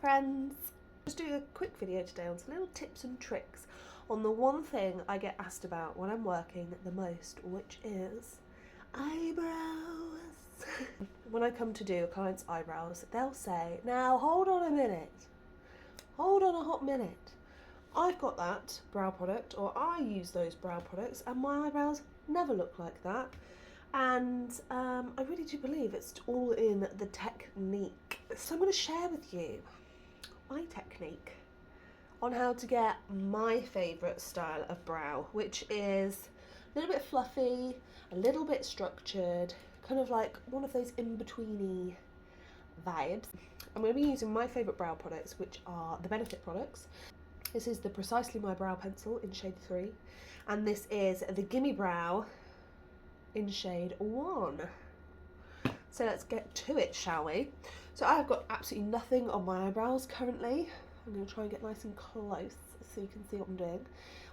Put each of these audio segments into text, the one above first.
friends. Just do a quick video today on some little tips and tricks on the one thing I get asked about when I'm working the most, which is eyebrows. When I come to do a client's eyebrows, they'll say, now hold on a minute, hold on a hot minute. I've got that brow product, or I use those brow products, and my eyebrows never look like that. And I really do believe it's all in the technique. So I'm going to share with you my technique on how to get my favourite style of brow, which is a little bit fluffy, a little bit structured, kind of like one of those in-betweeny vibes. I'm going to be using my favourite brow products, which are the Benefit products. This is the Precisely My Brow Pencil in shade 3, and this is the Gimme Brow in shade 1. So let's get to it, shall we? So I've got absolutely nothing on my eyebrows currently. I'm going to try and get nice and close so you can see what I'm doing.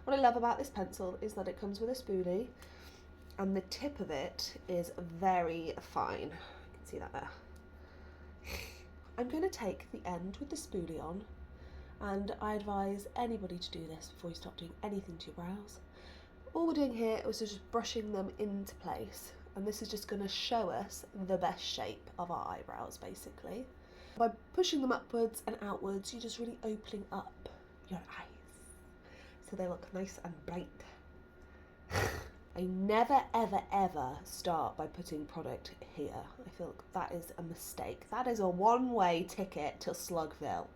What I love about this pencil is that it comes with a spoolie, and the tip of it is very fine. You can see that there. I'm going to take the end with the spoolie on, and I advise anybody to do this before you start doing anything to your brows. All we're doing here is just brushing them into place, and this is just going to show us the best shape of our eyebrows, basically. By pushing them upwards and outwards, you're just really opening up your eyes so they look nice and bright. I never ever ever start by putting product here. I feel like that is a mistake. That is a one-way ticket to Slugville.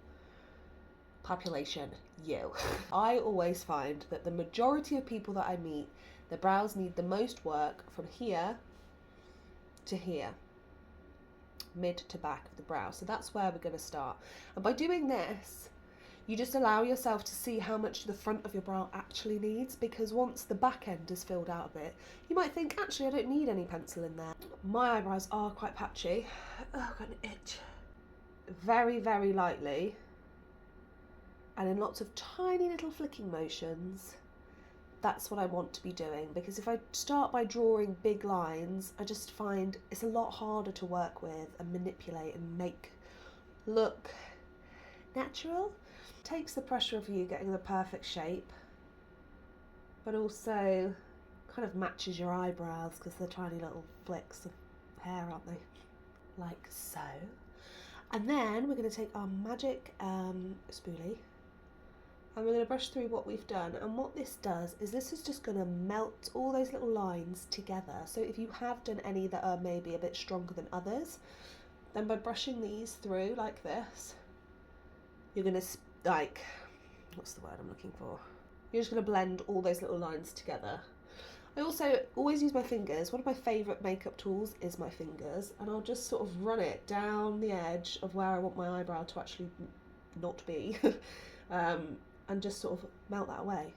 Population, you. I always find that the majority of people that I meet, the brows need the most work from here to here, mid to back of the brow. So that's where we're going to start. And by doing this, you just allow yourself to see how much the front of your brow actually needs, because once the back end is filled out a bit, you might think, actually, I don't need any pencil in there. My eyebrows are quite patchy. Oh, I've got an itch. Very, very lightly, and in lots of tiny little flicking motions, that's what I want to be doing, because if I start by drawing big lines, I just find it's a lot harder to work with and manipulate and make look natural. It takes the pressure of you getting the perfect shape, but also kind of matches your eyebrows because they're tiny little flicks of hair, aren't they? Like so. And then we're going to take our magic spoolie, and we're going to brush through what we've done. And what this does is this is just going to melt all those little lines together. So if you have done any that are maybe a bit stronger than others, then by brushing these through like this, you're going to, like, what's the word I'm looking for? You're just going to blend all those little lines together. I also always use my fingers. One of my favourite makeup tools is my fingers, and I'll just sort of run it down the edge of where I want my eyebrow to actually not be. And just sort of melt that away.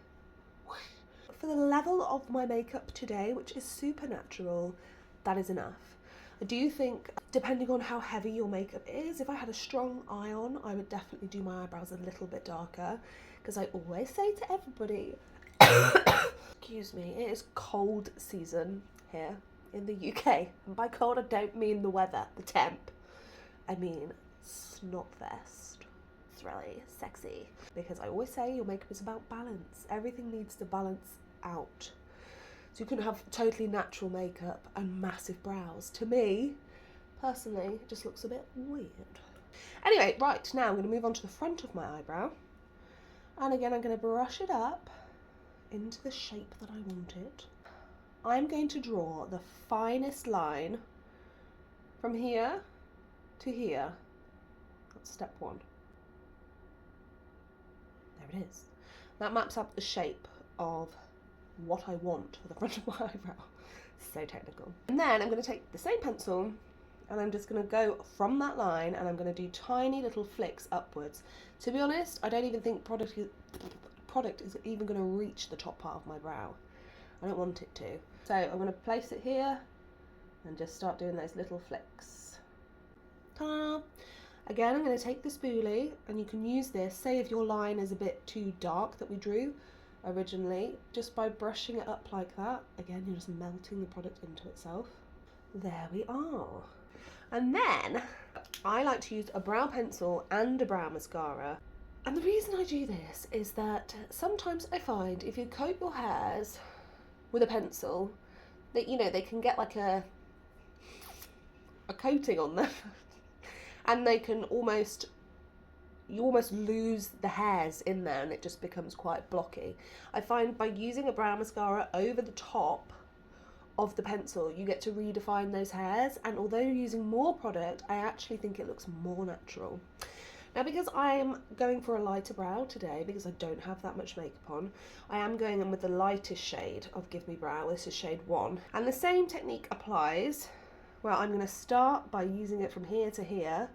For the level of my makeup today, which is super natural, that is enough. I do think, depending on how heavy your makeup is, if I had a strong eye on, I would definitely do my eyebrows a little bit darker, because I always say to everybody, excuse me, it is cold season here in the UK. And by cold, I don't mean the weather, the temp. I mean Snotfest. It's really sexy, because I always say your makeup is about balance. Everything needs to balance out. So you can have totally natural makeup and massive brows. To me, personally, it just looks a bit weird. Anyway, right, now I'm going to move on to the front of my eyebrow. And again, I'm going to brush it up into the shape that I wanted. I'm going to draw the finest line from here to here. That's step 1. There it is. That maps out the shape of what I want for the front of my eyebrow. So technical. And then I'm going to take the same pencil, and I'm just going to go from that line, and I'm going to do tiny little flicks upwards. To be honest, I don't even think product is even going to reach the top part of my brow. I don't want it to. So I'm going to place it here and just start doing those little flicks. Ta-da! Again, I'm going to take the spoolie, and you can use this, say if your line is a bit too dark that we drew originally, just by brushing it up like that. Again, you're just melting the product into itself. There we are. And then I like to use a brow pencil and a brow mascara. And the reason I do this is that sometimes I find if you coat your hairs with a pencil, that, you know, they can get like a coating on them and they can you almost lose the hairs in there and it just becomes quite blocky. I find by using a brow mascara over the top of the pencil, you get to redefine those hairs, and although you're using more product, I actually think it looks more natural. Now, because I'm going for a lighter brow today, because I don't have that much makeup on, I am going in with the lightest shade of Give Me Brow. This is shade 1. And the same technique applies, where I'm going to start by using it from here to here,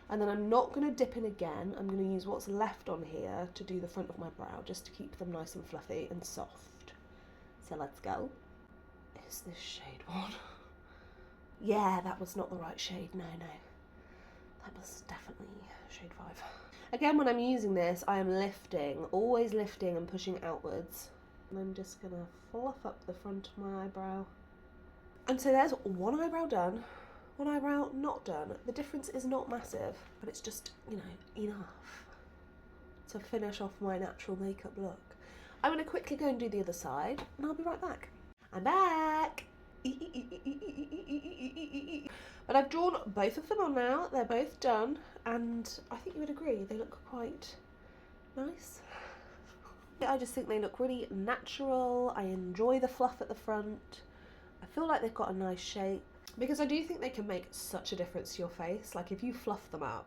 and then I'm not going to dip in again. I'm going to use what's left on here to do the front of my brow, just to keep them nice and fluffy and soft. So let's go. Is this shade 1? Yeah, that was not the right shade. No. That was definitely shade 5. Again, when I'm using this, I am lifting, always lifting and pushing outwards. And I'm just going to fluff up the front of my eyebrow. And so there's one eyebrow done, one eyebrow not done. The difference is not massive, but it's just, you know, enough to finish off my natural makeup look. I'm going to quickly go and do the other side, and I'll be right back. I'm back! But I've drawn both of them on now. They're both done, and I think you would agree they look quite nice. I just think they look really natural. I enjoy the fluff at the front. I feel like they've got a nice shape, because I do think they can make such a difference to your face. Like if you fluff them up,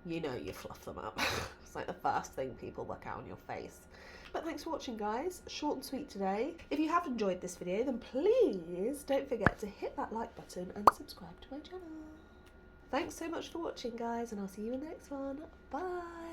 you know you fluff them up. It's like the first thing people look at on your face. But thanks for watching, guys. Short and sweet today. If you have enjoyed this video, then please don't forget to hit that like button and subscribe to my channel. Thanks so much for watching, guys, and I'll see you in the next one. Bye.